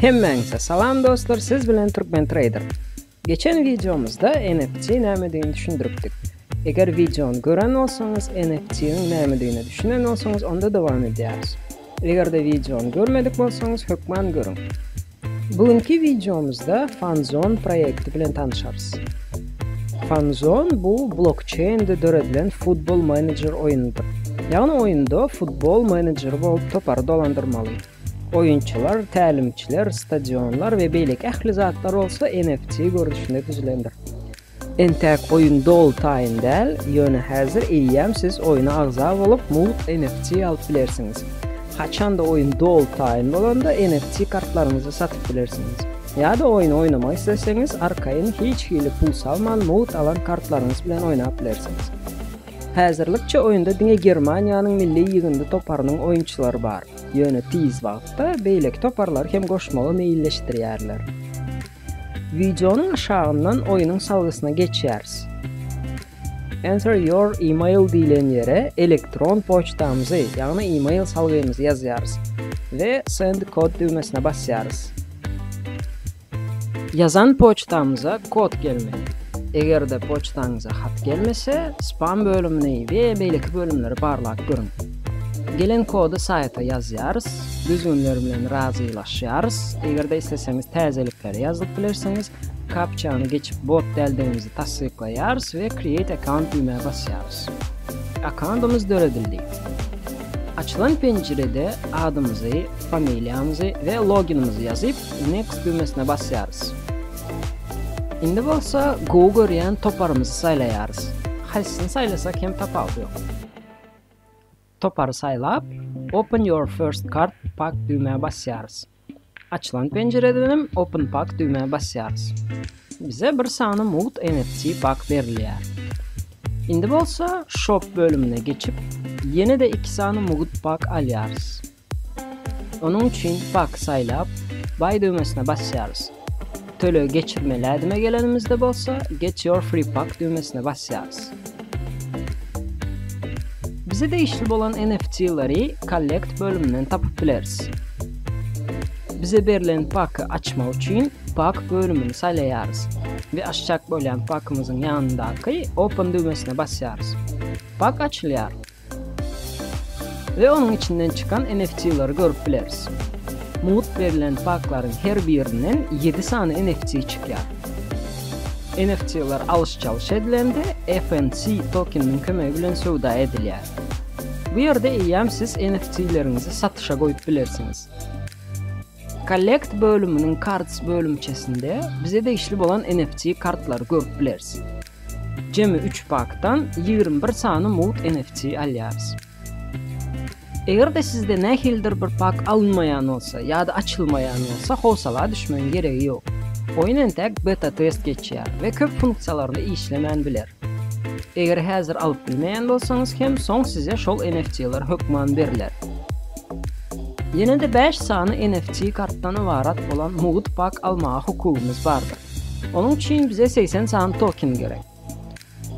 Hemmeňize salam dostlar, siz bilen Türkmen Trader. Geçen videomuzda NFT näme düşündürüpdik. Eger videonu gören olsanız, NFT'nin näme düşünen olsanız onda devam ederiz. Eger de videonu görmedik olsanız hökman görün. Bugünkü videomuzda Fanzone projekti bilen tanışarız. Fanzone bu blockchain'de döredilen futbol manager oyunudur. Yani oyunda futbol manager bolup topar dolandırmalı. Oyuncular, tälimçiler, stadionlar ve beýleki ähli zatlar olsa NFT görüşünde düzülendir. Entek oyun dol taýyn däl, ýöne häzir eýýäm siz oyuna agza bolup mult NFT alyp bilersiniz. Haçanda oyun dol taýyn bolanda NFT kartlaryňyzy satyp bilersiniz. Ya da oyun oynamak isteseňiz arkaýyn hiç hili pul salman mult alan kartlaryňyz bilen oynap bilersiniz. Häzirlikçe oyunda diňe Germaniýanyň milli ýygyndy toparynyň oyunçulary bar. Ýöne tiz wagtda beýleki toparlar hem goşmaly meýilleşdirýärler. Videonun aşağından oyunun salgısına geçeriz. Enter your email diýilen ýere elektron poçtamyzy, ýagny email salgymyzy ýazýarys we send code düýmesine basýarys. Yazan poçtamyza kod gelmeli. Eger de poçtaňyza hat gelmese, spam bölümini we beýleki bölümleri barlap görün. Gelen kodu sayta ýazýarys, düzgünler bilen razylaşýarys. Eger de isteseňiz täzelikleri ýazyp bilersiňiz, kapçany geçip bot däldigimizi tasdiklaýarys we create account düýmesine basýarys. Accountymyz döredildi. Açılan pencerede adymyzy, familiýamyzy we loginimizi ýazyp next düýmesine basýarys. Indi bolsa Google ýan toparymyzy saýlaýarys. Haýsysyny saýlasak hem tapawdy ýok. Topary saýlap, open your first card pack düýmesine basýarys. Açılan pencereden open pack düýmesine basýarys. Bize bir sany mult NFT pack berilýär. Indi bolsa shop bölümine geçip yine de 2 sany mult pack alýarys. Onun üçin pack saýlap, buy düýmesine basýarys. Töle geçirmelädime gelenimizde bolsa get your free pack düýmesine basýarys. Bize değişli bolan NFT'leri collect bölümünden tapıp bileriz. Bize berilen pack'ı açma için pack bölümünü saýlaýarys ve açacak bolan pack'ımızın yanındaky open düğmesine basýarys. Pack açılýar. Ve onun içinden çıkan NFT'leri görüp bileriz. Mut berilen pack'ların her birinden 7 sany NFT çıkýar. NFT'ler alış-çalış edilende FNC tokeninin kömegi bilen söwda edilýär. Bu ýerde eýýäm siz NFT'leriňizi satışa goýup bilersiniz. Collect bölümünün cards bölümçesinde bize değişli bolan NFT kartları görüp bileriz. Jemi 3 pack'tan 21 sany mult NFT alýarys. Eger de sizde nähildir bir pack alınmaýan bolsa ýa-da açylmaýan bolsa howsala düşmeň geregi ýok. Oyun entek beta test geçýär we köp funksiýalaryny işlemän biler. Eger häzir alyp bilmeýän bolsaňyz hem soň size şol NFT'ler hökman berilär. Ýene de 5 sany NFT kartdan ibarat bolan mult pack almaga hukukymyz bardyr. Onun üçin bize 80 sany token gerek.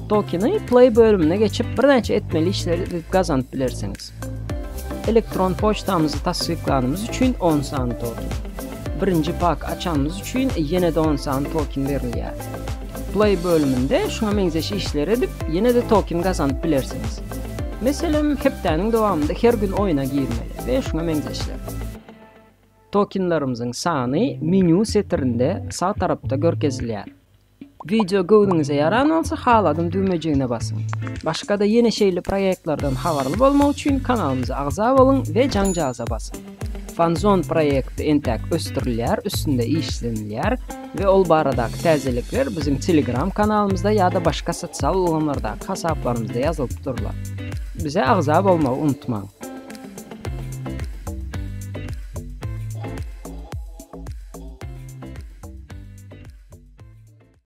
Tokeny play bölümüne geçip bir näçe etmeli işleri gazanyp bilersiňiz. Elektron poçtamyzy tasdiklanymyz üçin 10 sany token. Birinci pack açanımız üçün yine de 10 sany token berilýär. Play bölümünde şuna meňzeşi işler edip yine de token gazanyp bilersiniz. Meselem hepdeniň dowamında her gün oyuna girmeli ve şuna meňzeşler. Tokenlarymyzyň sany menü setirinde sağ tarapda görkezilýär. Video göwdüňize ýaran bolsa haladym düýmejegine basyň. Başga da ýene şeýle proýektlerden habarly bolmak üçin kanalymyza agza bolun we jaňjaza basyň. Fanzone projekti entek östürilýär, üstünde işlenilýär ve ol baradaky täzelikler bizim Telegram kanalymyzda ýa-da başga sosial ulanlardaky hasaplarymyzda ýazylyp durlar. Bize agza bolmagy unutmaň.